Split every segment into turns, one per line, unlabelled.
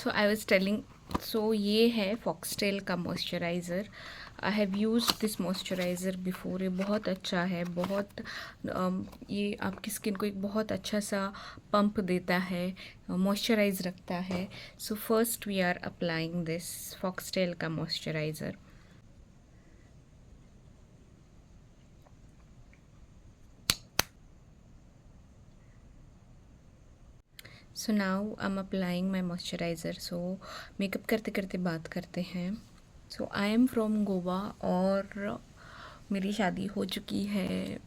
So I was telling, सो ये है foxtail का moisturiser. I have use this moisturiser before. ये बहुत अच्छा है, बहुत ये आपकी स्किन को एक बहुत अच्छा सा पंप देता है, मॉइस्चराइज रखता है। So first we are applying this foxtail का moisturizer. So now I am applying my moisturizer. So makeup करते करते बात करते हैं। So I am from Goa और मेरी शादी हो चुकी है।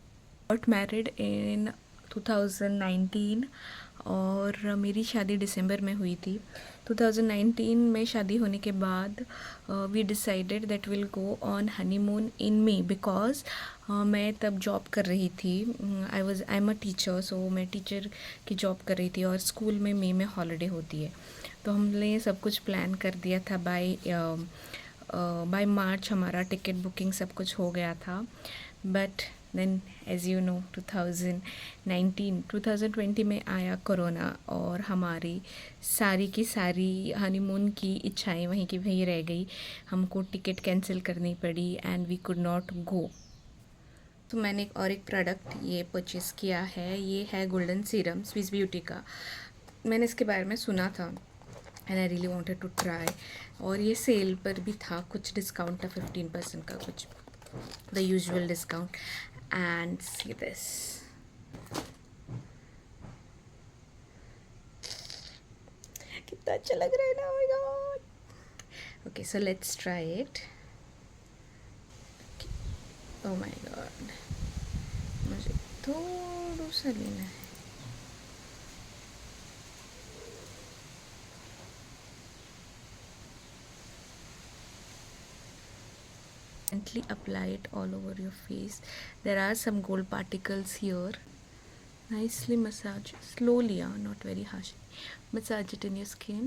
गॉट मैरिड इन 2019 और मेरी शादी दिसंबर में हुई थी। 2019 में शादी होने के बाद we decided that will go on honeymoon in May, because मैं तब जॉब कर रही थी। आई एम अ टीचर, सो मैं टीचर की जॉब कर रही थी और स्कूल में मई में हॉलीडे होती है। तो हमने सब कुछ प्लान कर दिया था। बाय मार्च हमारा टिकट बुकिंग सब कुछ हो गया था। But then as you know 2020 में आया कोरोना और हमारी सारी की सारी हनीमून की इच्छाएं वहीं की वहीं रह गई। हमको टिकट कैंसिल करनी पड़ी and we could not go. तो मैंने एक प्रोडक्ट ये परचेज़ किया है। ये है गोल्डन सीरम स्विस ब्यूटी का। मैंने इसके बारे में सुना था and I really wanted to try. और ये सेल पर भी था, कुछ डिस्काउंट था 15% का, कुछ the usual discount. And see this, कितना अच्छा लग रहा है ना। Oh my God. Okay, so let's try it. Oh my God, मुझे थोड़ा सा लेना है। Gently apply it all over your face. There are some gold particles here. Nicely massage slowly, not very harshly. Massage it in your skin.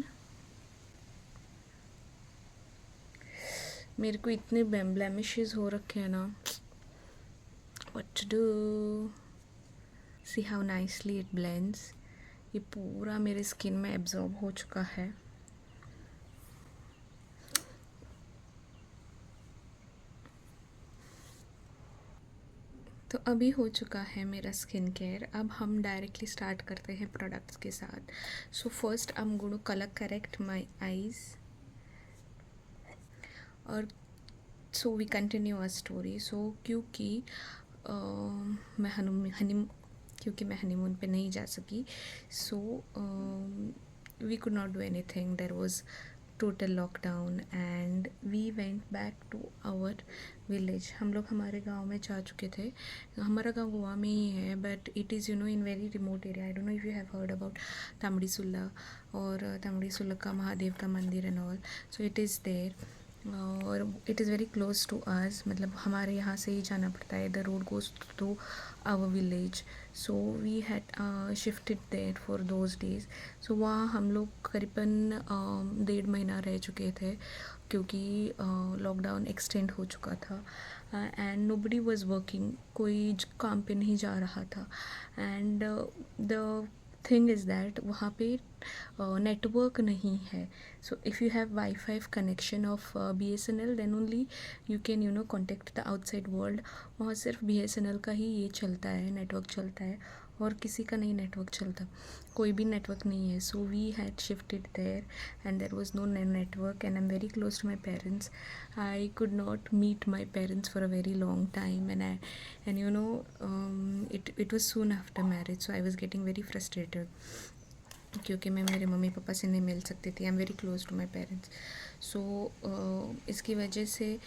मेरे को इतने blemishes हो रखे हैं ना, what to do. See how nicely it blends. ये पूरा मेरे स्किन में एब्जॉर्ब हो चुका है। तो अभी हो चुका है मेरा स्किन केयर। अब हम डायरेक्टली स्टार्ट करते हैं प्रोडक्ट्स के साथ। So first I am going to colour correct my eyes और so we continue our story. So क्योंकि मैं हनीमून पे नहीं जा सकी, so we could not do anything. There was total lockdown and we went back to our village. हम लोग हमारे गांव में जा चुके थे। हमारा गांव गोवा में ही है, but it is in very remote area. I don't know if you have heard about Tambdi Surla और तामड़ी सुल्ला का महादेव का मंदिर and all. So it is there और it is very close to us. मतलब हमारे यहाँ से ही जाना पड़ता है। The road goes through our village. So we had shifted there for those days. So वहाँ हम लोग करीबन 1.5 महीना रह चुके थे, क्योंकि लॉकडाउन एक्सटेंड हो चुका था एंड नोबडी वाज वर्किंग। कोई काम पे नहीं जा रहा था। And the thing is that वहाँ पे नेटवर्क नहीं है। So if you have wifi connection of BSNL then only you can contact the outside world. वहाँ सिर्फ BSNL का ही ये चलता है, नेटवर्क चलता है, और किसी का नहीं नेटवर्क चलता, कोई भी नेटवर्क नहीं है। So we had shifted there and there was no network and I am very close to my parents. I could not meet my parents for a very long time, and it was soon after marriage, so I was getting very frustrated क्योंकि मैं मेरे mummy papa से नहीं मिल सकती थी. I am very close to my parents. So इसकी वजह से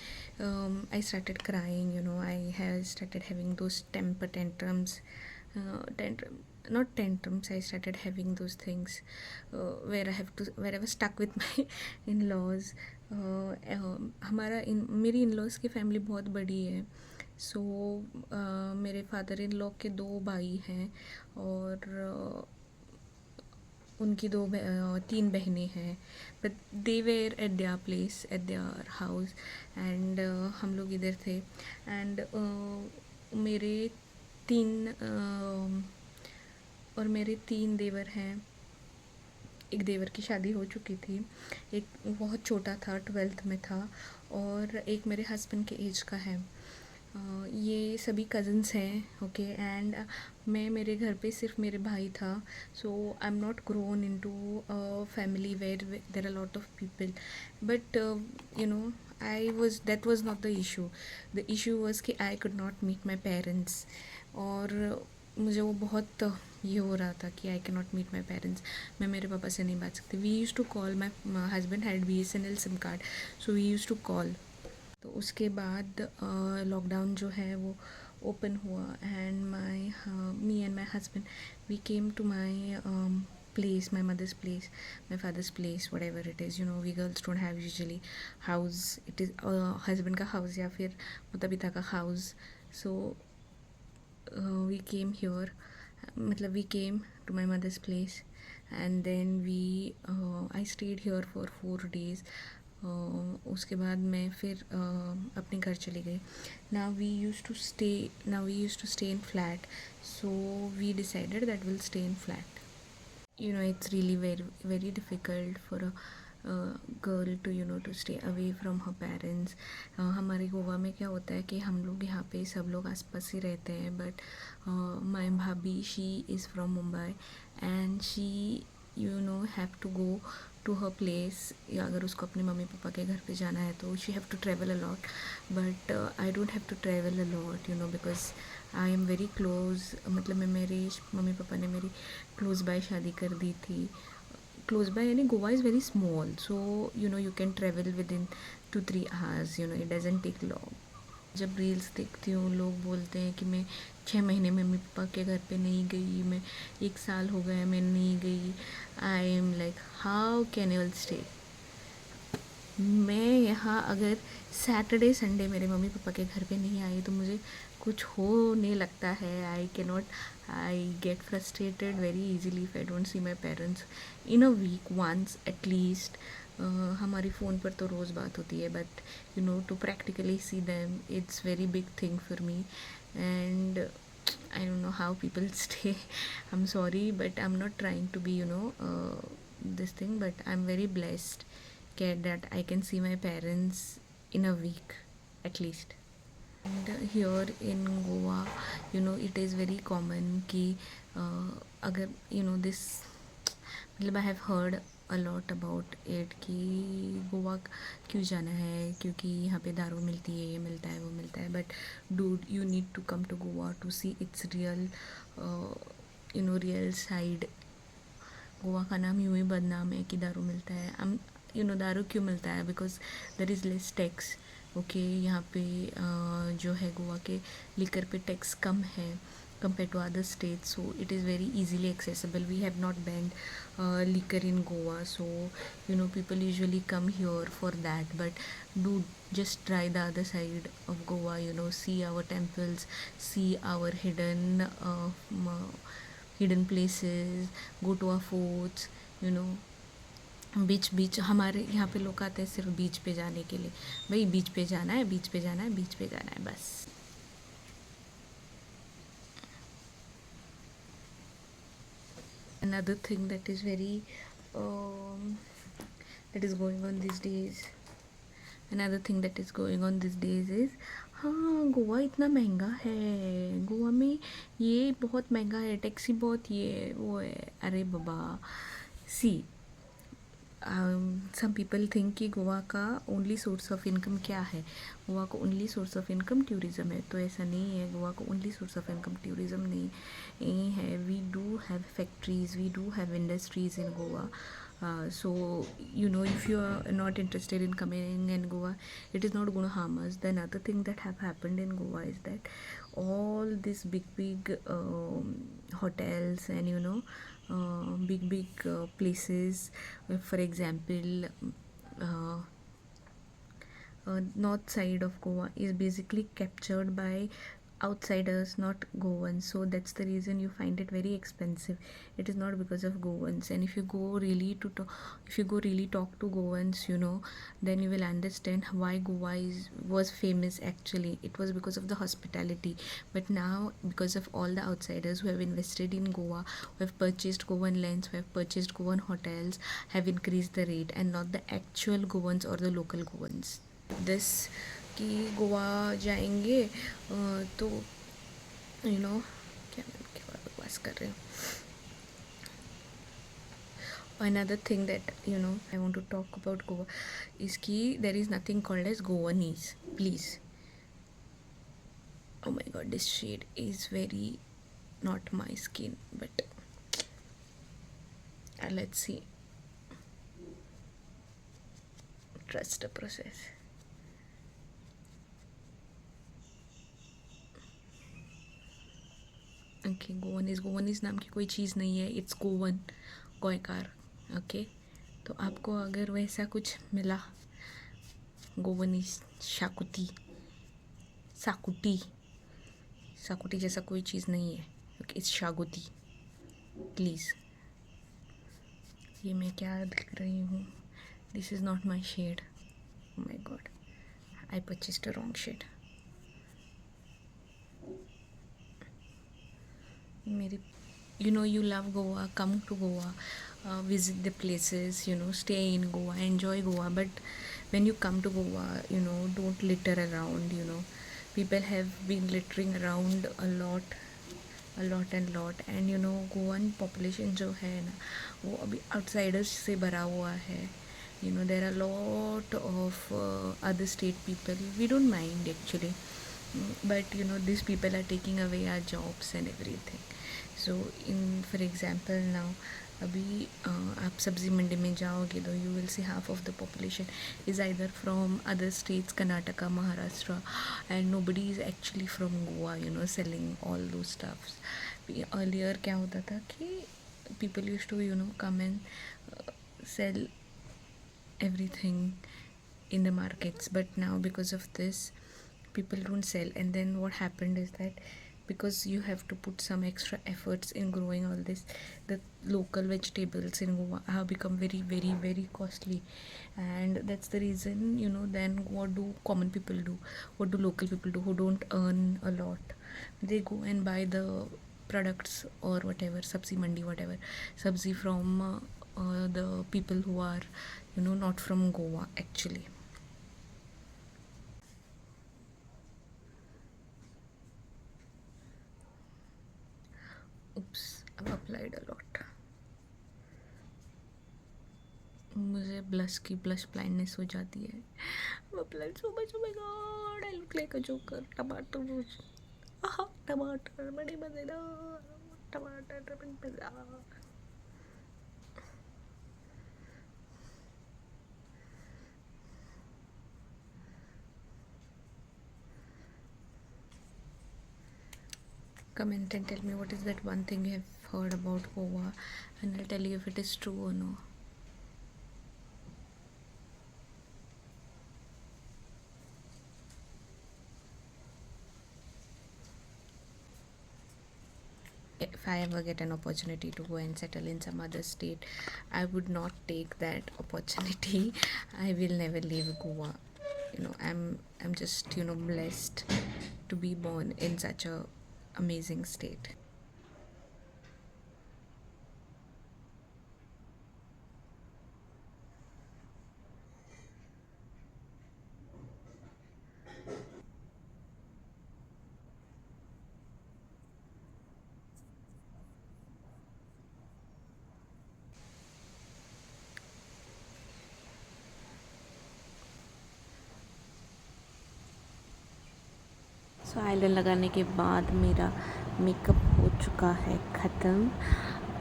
I started crying. I have started having those temper tantrums. Not tantrums, I started having those things where I was stuck with my in-laws. मेरी in-laws की family बहुत बड़ी है. सो मेरे father in law के 2 भाई हैं और उनकी 3 बहनें हैं. But they were at their place, at their house, and हम लोग इधर थे. एंड मेरे 3 देवर हैं एक देवर की शादी हो चुकी थी, एक बहुत छोटा था, 12th में था, और एक मेरे हस्बैंड के एज का है। ये सभी कज़न्स हैं, ओके। एंड मैं मेरे घर पे सिर्फ मेरे भाई था, so I am not grown into family where there are lot of people, but you know I was that was not the issue. The issue was कि I could not meet my parents, और मुझे वो बहुत ये हो रहा था कि I can not meet my parents. मैं मेरे पापा से नहीं बात सकती। We use to call, my husband had BSNL sim card, so we use to call. तो उसके बाद लॉकडाउन जो है वो ओपन हुआ, and me and my husband we came to my place, my mother's place, my father's place, whatever it is. We girls don't have usually house. It is husband का house या फिर माता पिता का house. So we came here, मतलब we came to my mother's place, and then I stayed here for 4 days. उसके बाद मैं फिर अपने घर चली गई. Now we used to stay in flat, so we decided that we'll stay in flat. It's really very very difficult for a girl to stay away from her parents. हमारे गोवा में क्या होता है कि हम लोग यहाँ पे सब लोग आसपास ही रहते हैं, बट माई भाभी she is from Mumbai, and she have to go to her place, या अगर उसको अपने मम्मी पापा के घर पे जाना है तो she have to travel a lot. But I don't have to travel a lot, because I am very close. मतलब मेरे मम्मी पापा ने मेरी क्लोज बाय शादी कर दी थी. क्लोज बाय यानी Goa is very small, so you can travel within 2-3 hours. It doesn't take long. जब reels देखती हूँ लोग बोलते हैं कि मैं 6 महीने मम्मी पापा के घर पे नहीं गई, मैं 1 साल हो गया मैं नहीं गई. I am like, how can you stay? मैं यहाँ अगर सैटरडे संडे मेरे मम्मी पापा के घर पे नहीं आई तो मुझे कुछ होने लगता है. I get frustrated very easily if I don't see my parents in a week once at least. हमारी फ़ोन पर तो रोज़ बात होती है, but to practically see them it's very big thing for me. And I don't know how people stay. I'm sorry, but I'm not trying to be, this thing, but I'm very blessed that I can see my parents in a week at least. And here in Goa, it is very common कि अगर this, मतलब I have heard a lot about it कि गोवा क्यों जाना है, क्योंकि यहाँ पे दारू मिलती है, ये मिलता है, वो मिलता है. But dude, you need to come to Goa to see its real real side. Goa का नाम यूँ ही बदनाम है कि दारू मिलता है. दारू क्यों मिलता है? Because there is less tax. Okay, यहाँ पे जो है गोवा के लिकर पे टैक्स कम है compare to other states, so it is very easily accessible. We have not banned liquor in Goa, so people usually come here for that. But do just try the other side of Goa, see our temples, see our hidden places, go to our forts. बीच हमारे यहाँ पे लोग आते हैं सिर्फ बीच पे जाने के लिए. भाई बीच पे जाना है, बीच पे जाना है, बीच पे जाना है, बस. Another thing that is very that is going on these days. Another thing that is going on these days is, हाँ, गोवा इतना महंगा है, गोवा में ये बहुत महंगा है, टैक्सी बहुत ये वो है. अरे बाबा, सी सम पीपल थिंक कि गोवा का ओनली सोर्स ऑफ इनकम क्या है. गोवा का only source of income tourism है, तो ऐसा नहीं है. गोवा का only source of income tourism नहीं है. We do have factories, we do have industries in Goa. So if you are not interested in coming in Goa, it is not going to harm us. The another thing that have happened in Goa is that all these big hotels and big places, for example, north side of Goa is basically captured by outsiders, not Goans. So that's the reason you find it very expensive. It is not because of Goans. And if you go really to talk, if you go really talk to Goans, then you will understand why Goa was famous. Actually, it was because of the hospitality. But now, because of all the outsiders who have invested in Goa, who have purchased Goan lands, who have purchased Goan hotels, have increased the rate, and not the actual Goans or the local Goans. This कि गोवा जाएंगे तो क्या मैं क्या बकवास कर रही हूँ. Another thing that I want to talk about Goa is कि there is nothing called as Goanese. Please. Oh my god, this shade is very not my skin, but let's see. Trust the process. Okay Goanese नाम की कोई चीज़ नहीं है. It's Goan, गोयकार. Okay, तो आपको अगर वैसा कुछ मिला, गोवनीज, शाकुती, साकुटी, साकुटी जैसा कोई चीज़ नहीं है. Okay, it's xacuti. प्लीज़. ये मैं क्या लिख रही हूँ? This is not my shade. Oh my god, I purchased a wrong shade. You love Goa, come to Goa, visit the places, stay in Goa, enjoy Goa. But when you come to Goa, don't litter around. People have been littering around a lot. And Goan population जो है ना, वो अभी outsiders से भरा हुआ है. There are a lot of other state people. We don't mind actually, but these people are taking away our jobs and everything. So for example now, अभी आप सब्जी मंडी में जाओगे तो you will see half of the population is either from other states, Karnataka, Maharashtra, and nobody is actually from Goa, selling all those stuffs. Earlier क्या होता था कि people used to come and sell everything in the markets, but now because of this people don't sell. And then what happened is that because you have to put some extra efforts in growing all this, the local vegetables in Goa have become very very very costly. And that's the reason then what do common people do, what do local people do who don't earn a lot? They go and buy the products or whatever, sabzi mandi, whatever sabzi from the people who are not from Goa actually. Oops, I've applied a lot. मुझे blush blindness हो जाती है. I've applied so much. Oh my god, I look like a joker. टमाटर, टमाटर बड़े मज़ेदार, टमाटर बड़े मज़ेदार. Comment and tell me what is that one thing you have heard about Goa, and I'll tell you if it is true or no. If I ever get an opportunity to go and settle in some other state, I would not take that opportunity. I will never leave Goa. I'm just blessed to be born in such a amazing state.
So eyeliner लगाने के बाद मेरा makeup हो चुका है ख़त्म,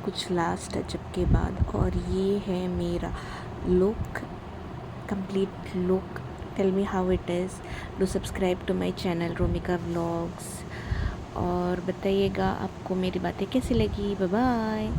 कुछ last touch-up के बाद. और ये है मेरा look, complete look. Tell me how it is. Do subscribe to my channel Romika vlogs, और बताइएगा आपको मेरी बातें कैसी लगी. Bye bye.